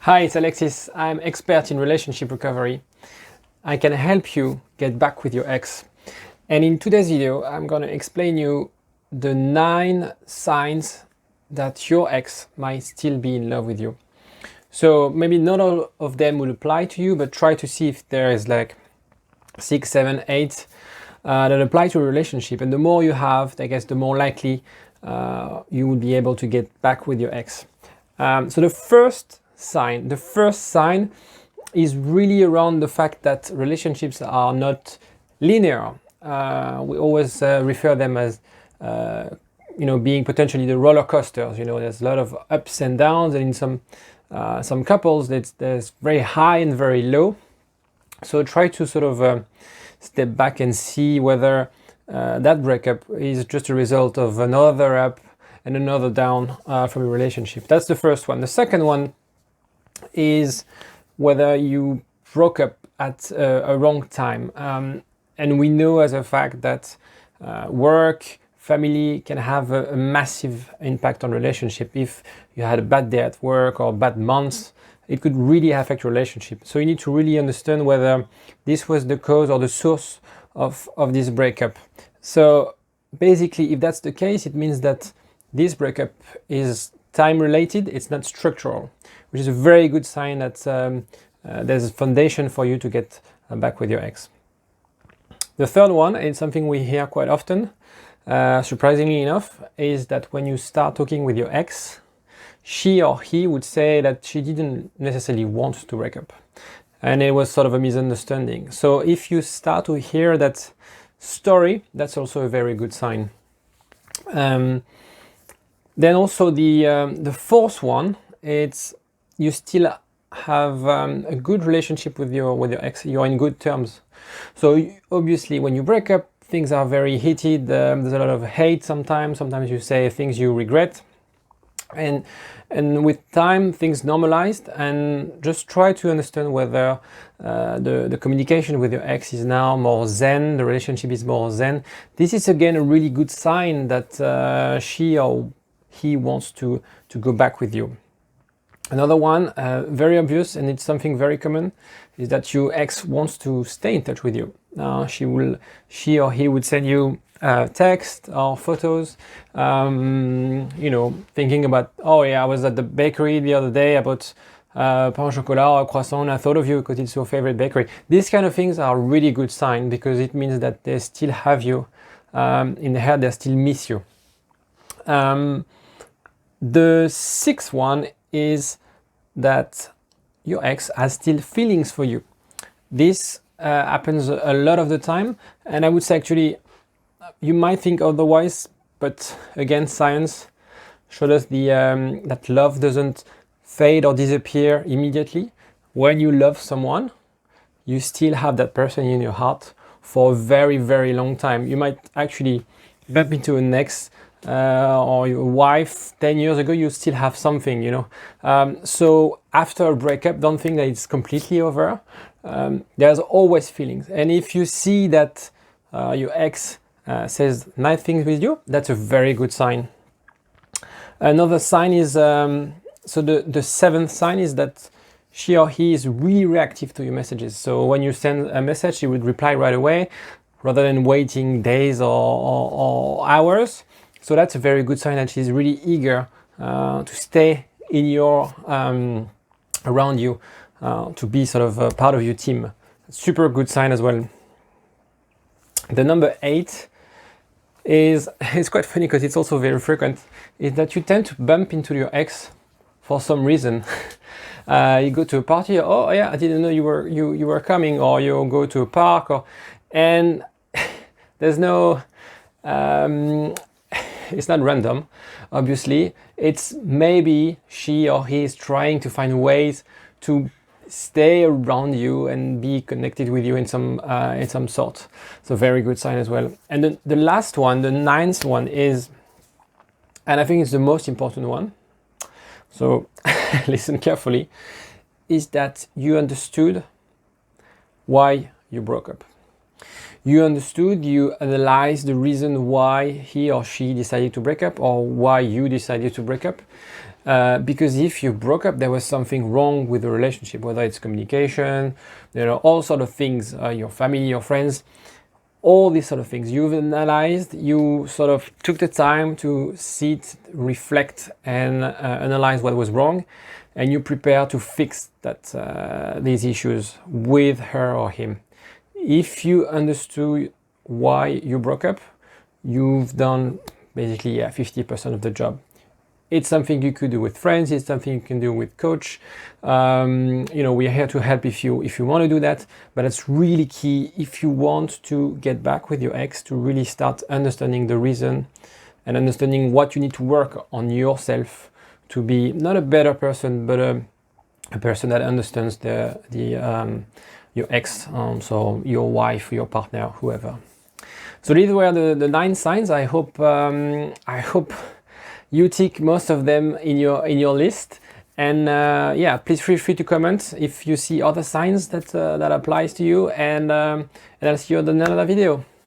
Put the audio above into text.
Hi, it's Alexis. I'm expert in relationship recovery. I can help you get back with your ex. And in today's video, I'm going to explain you the 9 signs that your ex might still be in love with you. So maybe not all of them will apply to you, but try to see if there is like 6, 7, 8 that apply to a relationship. And the more you have, I guess, the more likely you will be able to get back with your ex. So the first sign is really around the fact that relationships are not linear. We always refer them as being potentially the roller coasters. There's a lot of ups and downs, and in some couples there's very high and very low. So try to sort of step back and see whether that breakup is just a result of another up and another down from a relationship. That's the first one. The second one is whether you broke up at a wrong time. And we know as a fact that work, family can have a massive impact on relationship. If you had a bad day at work or bad months, it could really affect your relationship. So you need to really understand whether this was the cause or the source of this breakup. So basically, if that's the case, it means that this breakup is time related, it's not structural, which is a very good sign that there's a foundation for you to get back with your ex. The third one, and something we hear quite often, surprisingly enough, is that when you start talking with your ex, she or he would say that she didn't necessarily want to break up, and it was sort of a misunderstanding. So if you start to hear that story, that's also a very good sign. Then also the fourth one, it's you still have a good relationship with your ex. You're in good terms. So obviously, when you break up, things are very heated. There's a lot of hate sometimes. Sometimes you say things you regret, and with time things normalized. And just try to understand whether the communication with your ex is now more zen. The relationship is more zen. This is again a really good sign that she or he wants to go back with you. Another one, very obvious, and it's something very common, is that your ex wants to stay in touch with you. She or he would send you text or photos, thinking about, oh yeah, I was at the bakery the other day, I bought pain au chocolat or a croissant, I thought of you because it's your favorite bakery. These kind of things are a really good sign, because it means that they still have you in the head, they still miss you. The sixth one is that your ex has still feelings for you. This happens a lot of the time, and I would say actually you might think otherwise, but again, science showed us that love doesn't fade or disappear immediately. When you love someone, you still have that person in your heart for a very, very long time. You might actually bump into an ex or your wife 10 years ago, you still have something, so after a breakup, don't think that it's completely over. There's always feelings, and if you see that your ex says nice things with you, that's a very good sign. Another sign is so the seventh sign is that she or he is really reactive to your messages. So when you send a message, she would reply right away rather than waiting days or hours. So that's a very good sign that she's really eager to stay in your around you, to be sort of a part of your team. Super good sign as well. The number 8 is quite funny because it's also very frequent. Is that you tend to bump into your ex for some reason. You go to a party. Oh yeah, I didn't know you were coming, or you go to a park, and there's no. It's not random, obviously. It's maybe she or he is trying to find ways to stay around you and be connected with you in some sort. So very good sign as well. And the last one, the 9th one is, and I think it's the most important one, so listen carefully, is that you understood why you broke up. You understood, you analyzed the reason why he or she decided to break up, or why you decided to break up. Because if you broke up, there was something wrong with the relationship, whether it's communication, all sort of things, your family, your friends, all these sort of things. You've analyzed, you sort of took the time to sit, reflect, and analyze what was wrong, and you prepare to fix these issues with her or him. If you understood why you broke up, you've done basically 50% of the job. It's something you could do with friends. It's something you can do with coach. We're here to help if you want to do that. But it's really key if you want to get back with your ex, to really start understanding the reason and understanding what you need to work on yourself to be not a better person, but a person that understands your ex, so your wife, your partner, whoever. So these were the 9 signs. I hope you tick most of them in your list, and please feel free to comment if you see other signs that applies to you, and I'll see you on another video.